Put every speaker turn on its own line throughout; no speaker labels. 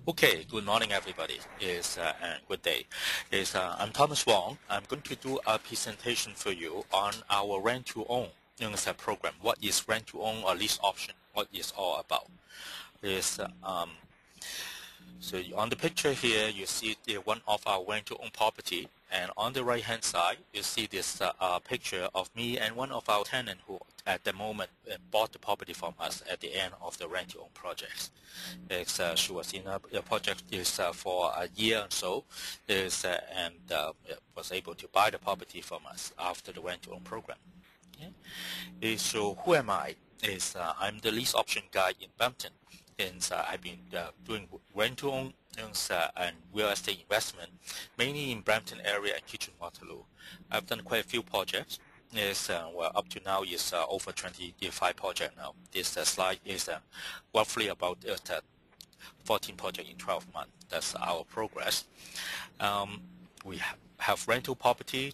Okay, good morning, everybody. And good day. I'm Thomas Wong. I'm going to do a presentation for you on our rent-to-own program. What is rent-to-own or lease option? What is all about? So on the picture here, you see one of our rent-to-own property, and on the right-hand side, you see this picture of me and one of our tenants who, at the moment, bought the property from us at the end of the rent-to-own project. She was in a project for a year or so, and was able to buy the property from us after the rent-to-own program. Okay. So who am I? I'm the lease option guy in Brampton. And I've been doing rent-to-own and real estate investment, mainly in Brampton area and Kitchener-Waterloo. I've done quite a few projects. Well, up to now is over 25 projects now. This slide is roughly about 14 projects in 12 months. That's our progress. We have rental property.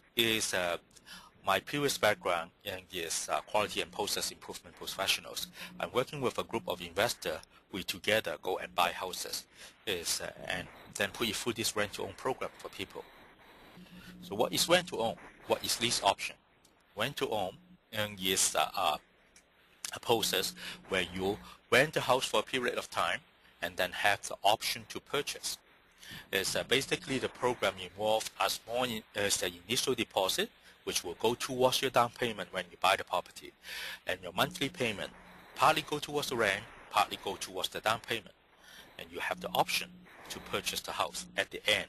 My previous background is quality and process improvement professionals. I'm working with a group of investors. We together go and buy houses and then put it through this rent-to-own program for people. So what is rent-to-own? What is lease option? Rent-to-own is a process where you rent the house for a period of time and then have the option to purchase. Basically the program involves a small initial deposit, which will go towards your down payment when you buy the property, and your monthly payment partly go towards the rent, partly go towards the down payment, and you have the option to purchase the house at the end.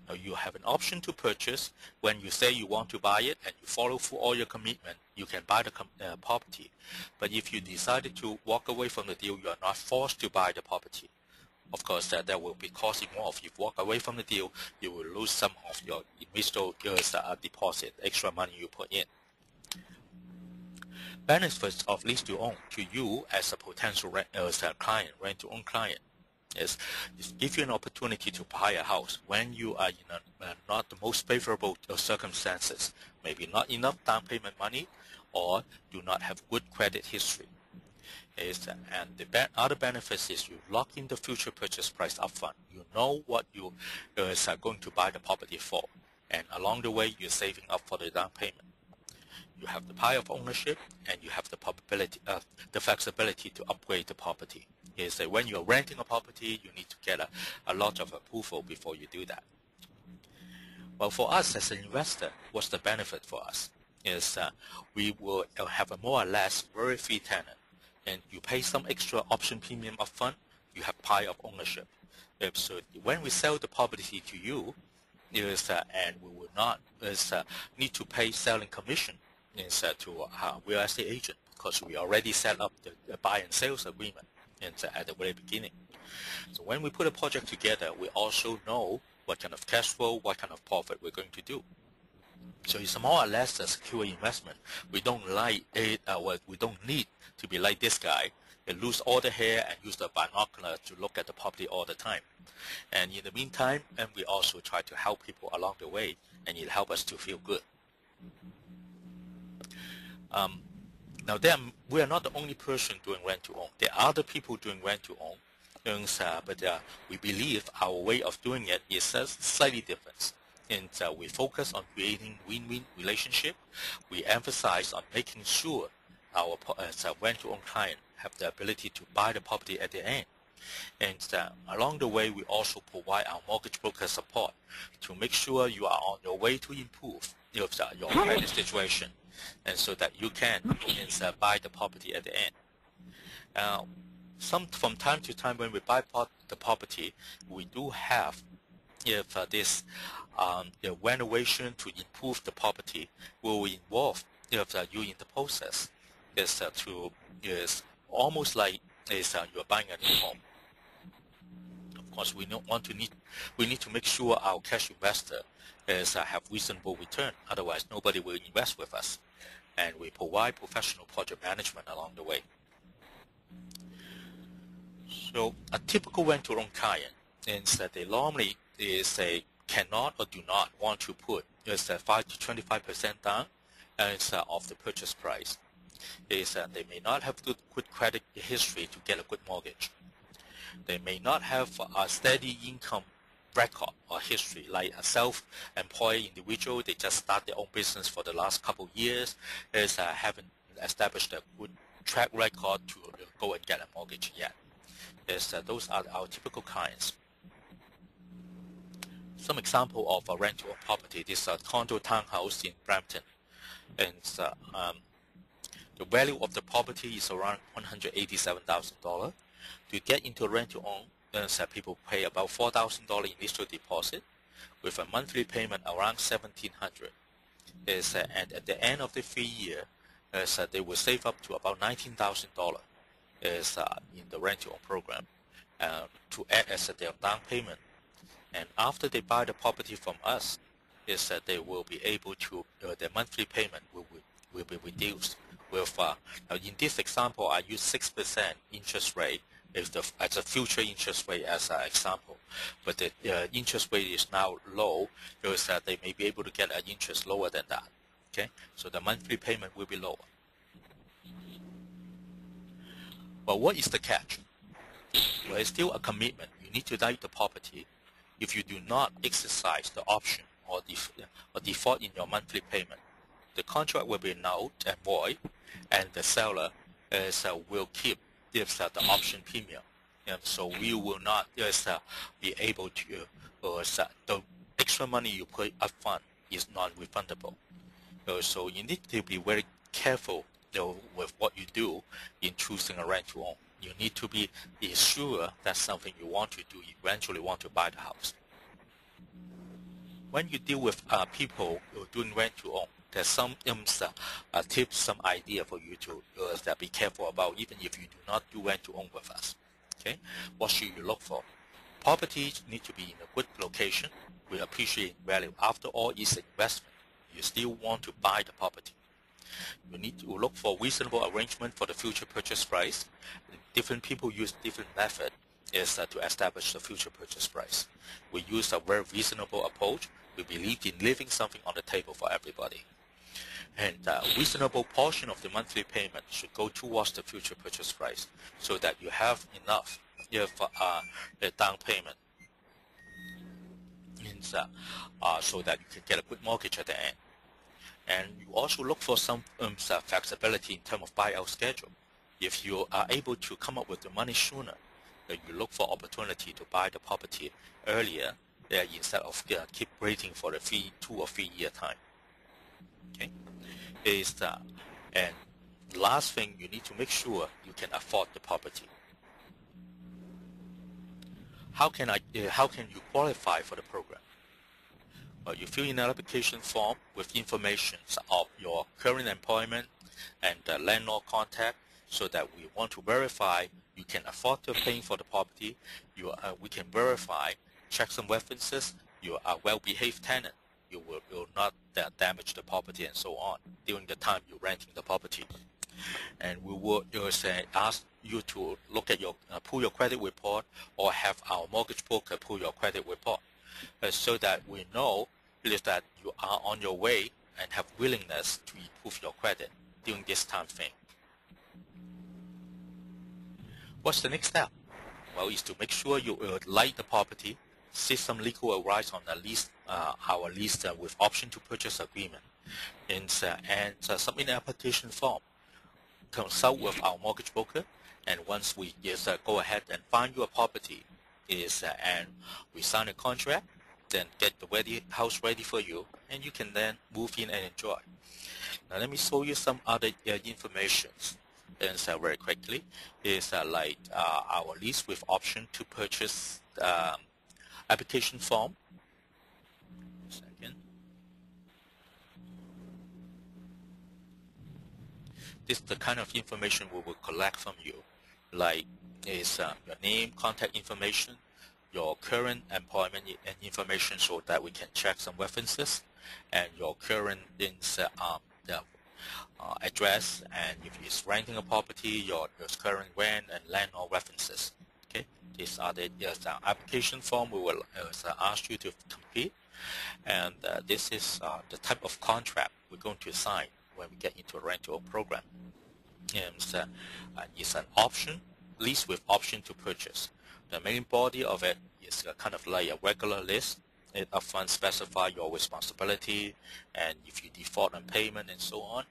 Now you have an option to purchase when you say you want to buy it and you follow through all your commitment. You can buy the property, but if you decided to walk away from the deal, you are not forced to buy the property. Of course, there will be cost involved. If you walk away from the deal, you will lose some of your initial deposit, extra money you put in. Benefits of lease-to-own to you as a potential client, rent-to-own client, is give you an opportunity to buy a house when you are in not the most favorable circumstances, maybe not enough down payment money, or do not have good credit history. And the other benefits is you lock in the future purchase price upfront. You know what you are going to buy the property for, and along the way you're saving up for the down payment. You have the power of ownership, and you have the flexibility to upgrade the property. When you're renting a property, you need to get a lot of approval before you do that. Well, for us as an investor, what's the benefit for us? We will have a more or less worry-free tenant, and you pay some extra option premium upfront. You have power of ownership. So when we sell the property to you, and we will not need to pay selling commission to a real estate agent, because we already set up the buy and sales agreement at the very beginning. So when we put a project together, we also know what kind of cash flow, what kind of profit we're going to do. So it's more or less a secure investment. We don't like it, we don't need to be like this guy and lose all the hair and use the binocular to look at the property all the time. And in the meantime, and we also try to help people along the way, and it helps us to feel good. Now, we are not the only person doing rent-to-own. There are other people doing rent-to-own, but we believe our way of doing it is slightly different. And we focus on creating win-win relationship. We emphasize on making sure our rent-to-own client have the ability to buy the property at the end. And along the way, we also provide our mortgage broker support to make sure you are on your way to improve your credit situation, and so that you can buy the property at the end. From time to time, when we buy the property, we do have this renovation to improve the property will involve you in the process. Is almost like you're buying a new home. Of course, we need to make sure our cash investor have reasonable return. Otherwise, nobody will invest with us. And we provide professional project management along the way. So a typical rent-to-own client is that they normally cannot or do not want to put 5 to 25% down of the purchase price. They may not have good credit history to get a good mortgage. They may not have a steady income record or history, like a self-employed individual. They just start their own business for the last couple of years, haven't established a good track record to go and get a mortgage yet. Those are our typical clients. Some example of a rent-to-own property. This is a condo townhouse in Brampton, and the value of the property is around $187,000. To get into rent-to-own, people pay about $4,000 initial deposit, with a monthly payment around $1,700. And at the end of the 3 year, they will save up to about $19,000 in the rent-to-own program to add as their down payment. And after they buy the property from us, they will be able to, their monthly payment will be reduced. With in this example, I use 6% interest rate as a future interest rate as an example. But the interest rate is now low, because they may be able to get an interest lower than that. Okay, so the monthly payment will be lower. But what is the catch? Well, it's still a commitment. You need to like the property. If you do not exercise the option or default in your monthly payment, the contract will be null and void, and the seller will keep the option premium. So we will not be able to, the extra money you put up front is non-refundable. So you need to be very careful with what you do in choosing a rent-to-own. You need to be sure that's something you want to do, you eventually want to buy the house. When you deal with people who are doing rent-to-own, there's some tips, some idea for you to be careful about, even if you do not do rent-to-own with us. Okay, what should you look for? Properties need to be in a good location with appreciating value. After all, it's an investment. You still want to buy the property. You need to look for reasonable arrangement for the future purchase price. Different people use different method to establish the future purchase price. We use a very reasonable approach. We believe in leaving something on the table for everybody. And a reasonable portion of the monthly payment should go towards the future purchase price, so that you have enough for the down payment, and so that you can get a good mortgage at the end. And you also look for some flexibility in terms of buyout schedule. If you are able to come up with the money sooner, you look for opportunity to buy the property earlier instead of keep waiting for the 2 or 3 year time. Okay, and last thing, you need to make sure you can afford the property. How can you qualify for the program? Well, you fill in an application form with information of your current employment and the landlord contact, so that we want to verify you can afford to pay for the property. We can verify, check some references, you are a well-behaved tenant, you will not damage the property and so on during the time you're renting the property. And we will ask you to look at your pull your credit report, or have our mortgage broker pull your credit report, so that we know that you are on your way and have willingness to improve your credit during this time frame. What's the next step? Well, is to make sure you like the property, seek some legal advice on the lease, our lease with option to purchase agreement, and submit an application form. Consult with our mortgage broker, and once we go ahead and find you a property, and we sign a contract, then get the house ready for you, and you can then move in and enjoy. Now let me show you some other information. And very quickly like our lease with option to purchase application form. Second. This is the kind of information we will collect from you, like your name, contact information, your current employment and information, so that we can check some references, and your current address, and if it's renting a property, your current rent and landlord references. Okay, these are the application form we will ask you to complete, and this is the type of contract we're going to sign when we get into a rental program. And it's an option, lease with option to purchase. The main body of it is kind of like a regular list. It upfront specify your responsibility and if you default on payment and so on.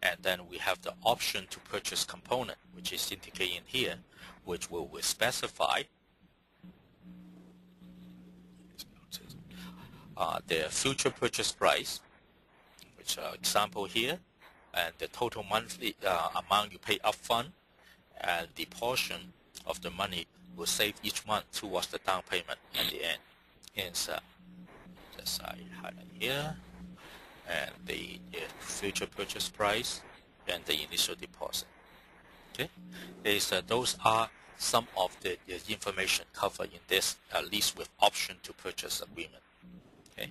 And then we have the option to purchase component, which is indicated in here, which will specify the future purchase price, which example here, and the total monthly amount you pay upfront, and the portion of the money will save each month towards the down payment at the end. Hence, just I highlight here, and the future purchase price and the initial deposit. Okay, those are some of the information covered in this lease with option to purchase agreement. Okay,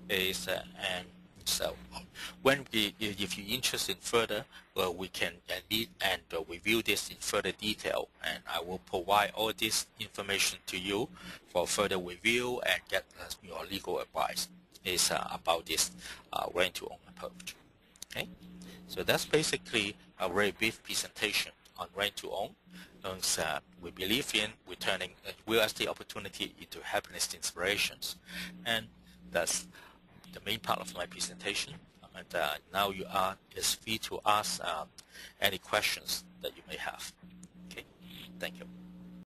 and so when if you're interested in further, we can meet and review this in further detail, and I will provide all this information to you for further review and get your legal advice about this rent-to-own approach. Okay, so that's basically a very brief presentation on rent-to-own. We believe in returning real estate opportunity into happiness inspirations, and that's the main part of my presentation. And now you is free to ask any questions that you may have. Okay, thank you.